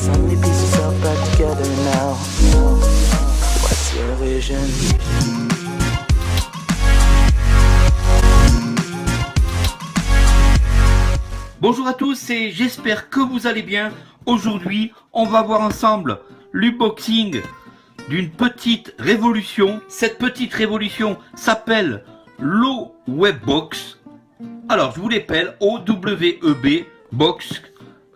So many pieces all back together now. What's your vision? Bonjour à tous et j'espère que vous allez bien. Aujourd'hui, on va voir ensemble l'unboxing d'une petite révolution. Cette petite révolution s'appelle l'OWebBox. Alors, je vous l'appelle OWEB Box,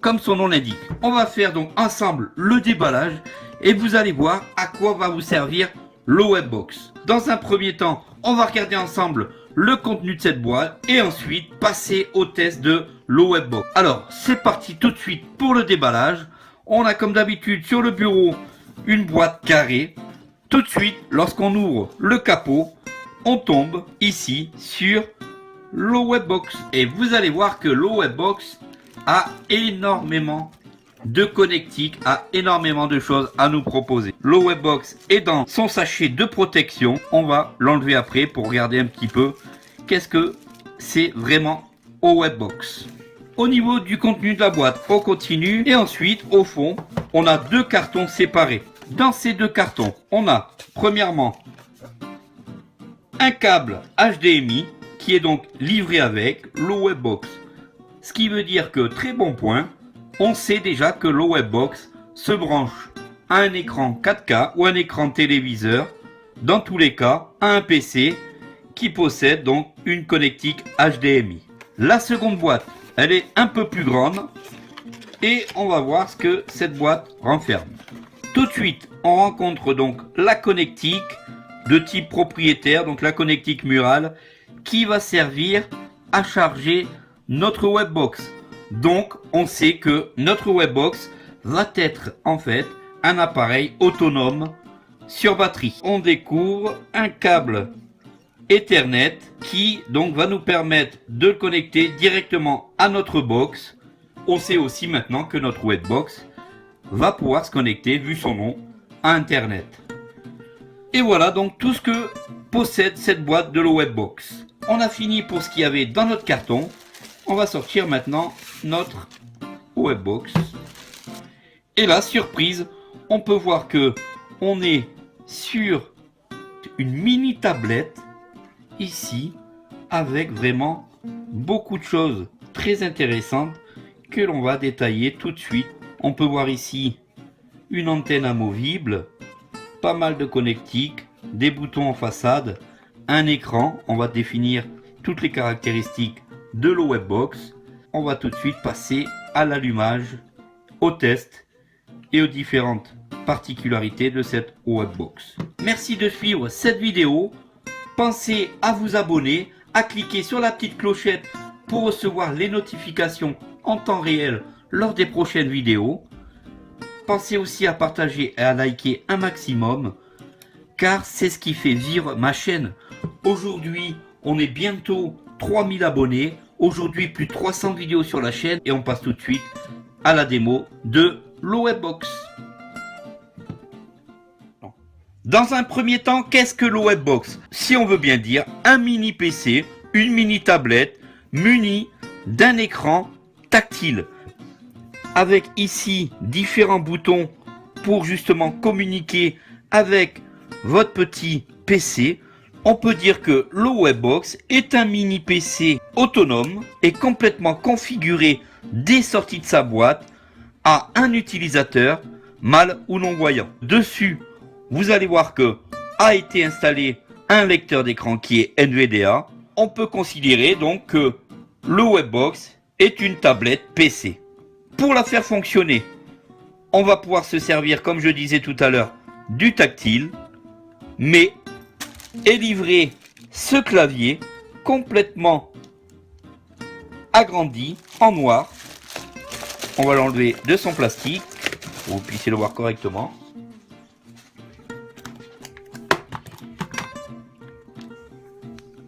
comme son nom l'indique. On va faire donc ensemble le déballage et vous allez voir à quoi va vous servir l'OWebBox. Dans un premier temps, on va regarder ensemble le contenu de cette boîte et ensuite passer au test de l'OWebBox. Alors, c'est parti tout de suite pour le déballage. On a comme d'habitude sur le bureau une boîte carrée. Tout de suite, lorsqu'on ouvre le capot, on tombe ici sur l'OWebBox. Et vous allez voir que l'OWebBox a énormément de connectiques, a énormément de choses à nous proposer. L'OWebBox est dans son sachet de protection. On va l'enlever après pour regarder un petit peu qu'est-ce que c'est vraiment OWebBox. Au niveau du contenu de la boîte, on continue et ensuite au fond, on a deux cartons séparés. Dans ces deux cartons, on a premièrement un câble HDMI qui est donc livré avec l'OWebBox. Ce qui veut dire que, très bon point, on sait déjà que l'OWebBox se branche à un écran 4K ou un écran téléviseur, dans tous les cas à un PC qui possède donc une connectique HDMI. La seconde boîte, elle est un peu plus grande et on va voir ce que cette boîte renferme. Tout de suite, on rencontre donc la connectique de type propriétaire, donc la connectique murale, qui va servir à charger notre WebBox. Donc, on sait que notre WebBox va être en fait un appareil autonome sur batterie. On découvre un câble Ethernet qui donc va nous permettre de le connecter directement à notre box. On sait aussi maintenant que notre WebBox va pouvoir se connecter, vu son nom, à Internet. Et voilà donc tout ce que possède cette boîte de l'OWebBox. On a fini pour ce qu'il y avait dans notre carton. On va sortir maintenant notre WebBox. Et là, surprise, on peut voir que on est sur une mini tablette ici avec vraiment beaucoup de choses très intéressantes que l'on va détailler tout de suite. On peut voir ici une antenne amovible, pas mal de connectiques, des boutons en façade, un écran. On va définir toutes les caractéristiques de l'OWebBox. On va tout de suite passer à l'allumage, au test et aux différentes particularités de cette WebBox. Merci de suivre cette vidéo. Pensez à vous abonner, à cliquer sur la petite clochette pour recevoir les notifications en temps réel lors des prochaines vidéos. Pensez aussi à partager et à liker un maximum, car c'est ce qui fait vivre ma chaîne. Aujourd'hui, on est bientôt 3000 abonnés. Aujourd'hui, plus de 300 vidéos sur la chaîne et on passe tout de suite à la démo de l'OWebBox. Dans un premier temps, qu'est-ce que l'OWebBox? Si on veut bien dire, un mini PC, une mini tablette munie d'un écran tactile. Avec ici différents boutons pour justement communiquer avec votre petit PC. On peut dire que l'OWebBox est un mini PC autonome et complètement configuré dès sortie de sa boîte à un utilisateur mal ou non-voyant. Dessus, vous allez voir que a été installé un lecteur d'écran qui est NVDA. On peut considérer donc que l'OWebBox est une tablette PC. Pour la faire fonctionner, on va pouvoir se servir, comme je disais tout à l'heure, du tactile, mais est livré ce clavier complètement agrandi en noir. On va l'enlever de son plastique pour que vous puissiez le voir correctement.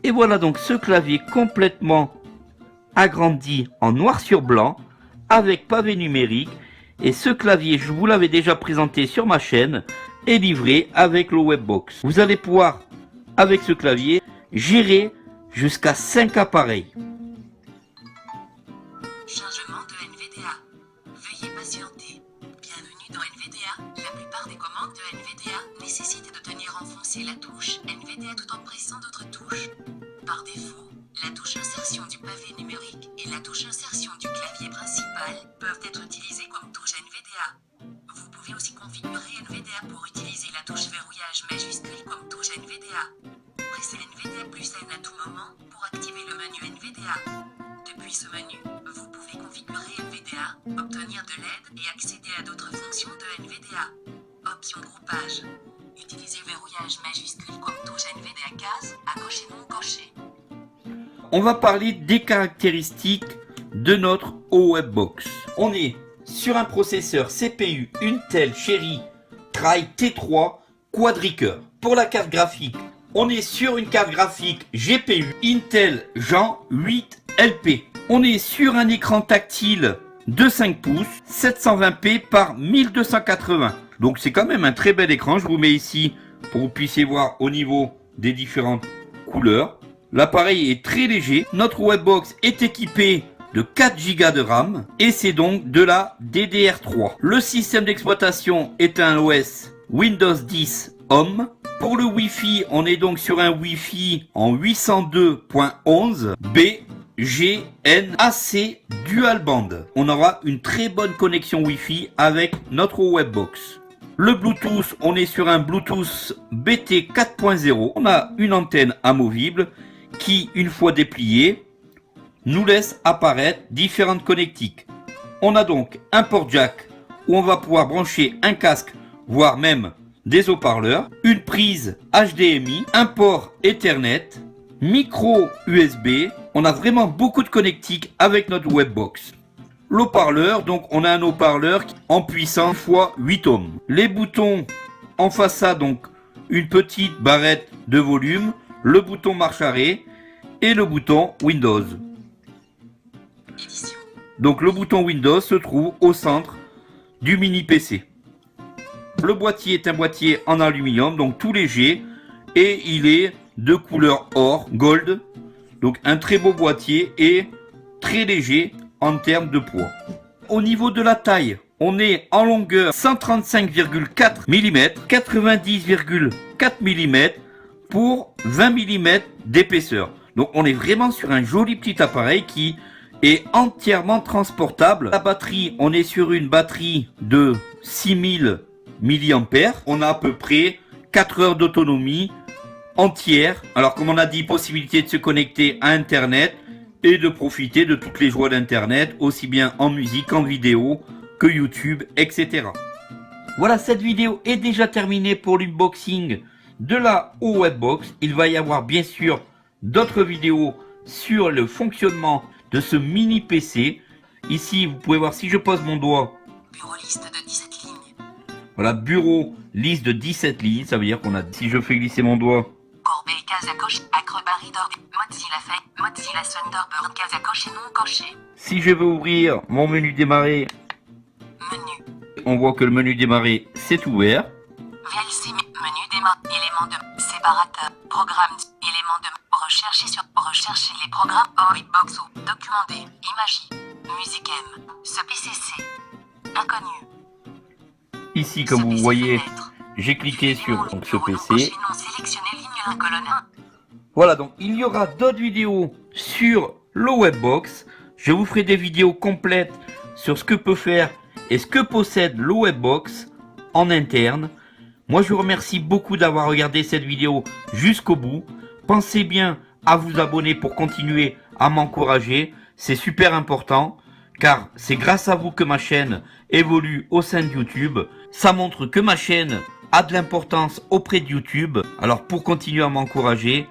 Et voilà donc ce clavier complètement agrandi en noir sur blanc avec pavé numérique. Et ce clavier, je vous l'avais déjà présenté sur ma chaîne, est livré avec l'OWebBox. Vous allez pouvoir, avec ce clavier, gérer jusqu'à 5 appareils. Chargement de NVDA. Veuillez patienter. Bienvenue Bienvenue dans NVDA. La plupart des commandes de NVDA nécessitent de tenir enfoncée la touche NVDA tout en pressant d'autres touches. Par défaut, la touche insertion du pavé numérique et la touche insertion du clavier principal peuvent être utilisées comme touche NVDA. Vous pouvez aussi configurer NVDA pour utiliser la touche verrouillage majuscule comme touche NVDA. Pressez NVDA plus N à tout moment pour activer le menu NVDA. Depuis ce menu, vous pouvez configurer NVDA, obtenir de l'aide et accéder à d'autres fonctions de NVDA. Option groupage. Utilisez verrouillage majuscule comme touche NVDA case à cocher non coché. On va parler des caractéristiques de notre OWebBox. On est sur un processeur CPU Intel Cherry Trail T3 Quadricœur. Pour la carte graphique, on est sur une carte graphique GPU Intel Gen 8 LP. On est sur un écran tactile de 5 pouces, 720p par 1280. Donc c'est quand même un très bel écran. Je vous mets ici pour que vous puissiez voir au niveau des différentes couleurs. L'appareil est très léger. Notre OWebBox est équipé de 4 Go de RAM et c'est donc de la DDR3. Le système d'exploitation est un OS Windows 10 Home. Pour le Wi-Fi, on est donc sur un Wi-Fi en 802.11 BGNAC Dual Band. On aura une très bonne connexion Wi-Fi avec notre OWebBox. Le Bluetooth, on est sur un Bluetooth BT 4.0. On a une antenne amovible qui, une fois dépliée, nous laisse apparaître différentes connectiques. On a donc un port jack où on va pouvoir brancher un casque, voire même des haut-parleurs, une prise HDMI, un port Ethernet, micro USB. On a vraiment beaucoup de connectiques avec notre OWebBox. L'haut-parleur, donc on a un haut-parleur en puissance x 8 ohms. Les boutons en façade, donc une petite barrette de volume, le bouton marche arrêt et le bouton Windows. Donc le bouton Windows se trouve au centre du mini PC. Le boîtier est un boîtier en aluminium, donc tout léger, et il est de couleur or, gold. Donc un très beau boîtier et très léger en termes de poids. Au niveau de la taille, on est en longueur 135,4 mm, 90,4 mm pour 20 mm d'épaisseur. Donc on est vraiment sur un joli petit appareil qui est entièrement transportable. La batterie, on est sur une batterie de 6000 mAh. On a à peu près 4 heures d'autonomie entière. Alors comme on a dit, possibilité de se connecter à Internet et de profiter de toutes les joies d'Internet, aussi bien en musique, en vidéo, que YouTube, etc. Voilà, cette vidéo est déjà terminée pour l'unboxing de la OWebBox. Il va y avoir bien sûr d'autres vidéos sur le fonctionnement de ce mini PC. Ici, vous pouvez voir, si je pose mon doigt, Bureau liste de 17 lignes. voilà, bureau, liste de 17 lignes, ça veut dire qu'on a, si je fais glisser mon doigt, Corbeille, case à cocher, Acrobat Mozilla Thunderbird, case à cocher non coché. si je veux ouvrir mon menu démarrer, Menu. on voit que le menu démarrer c'est ouvert. VLC, menu démarre, éléments de séparateur, programme, éléments de rechercher les programmes OWebBox ou documenter, Imagie, Musique M, ce PCC, inconnu. Ici, comme vous voyez, j'ai cliqué sur donc, ce PC. Voilà, donc il y aura d'autres vidéos sur l'OWebBox. Je vous ferai des vidéos complètes sur ce que peut faire et ce que possède l'OWebBox en interne. Moi, je vous remercie beaucoup d'avoir regardé cette vidéo jusqu'au bout. Pensez bien à vous abonner pour continuer à m'encourager. C'est super important car c'est grâce à vous que ma chaîne évolue au sein de YouTube. Ça montre que ma chaîne a de l'importance auprès de YouTube. Alors pour continuer à m'encourager,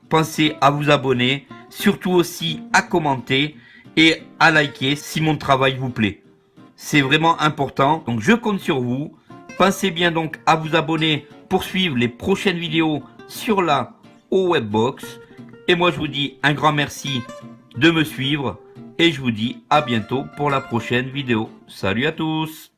pensez à vous abonner, surtout aussi à commenter et à liker si mon travail vous plaît. C'est vraiment important, donc je compte sur vous. Pensez bien donc à vous abonner pour suivre les prochaines vidéos sur la OWebBox. Et moi je vous dis un grand merci de me suivre et je vous dis à bientôt pour la prochaine vidéo. Salut à tous!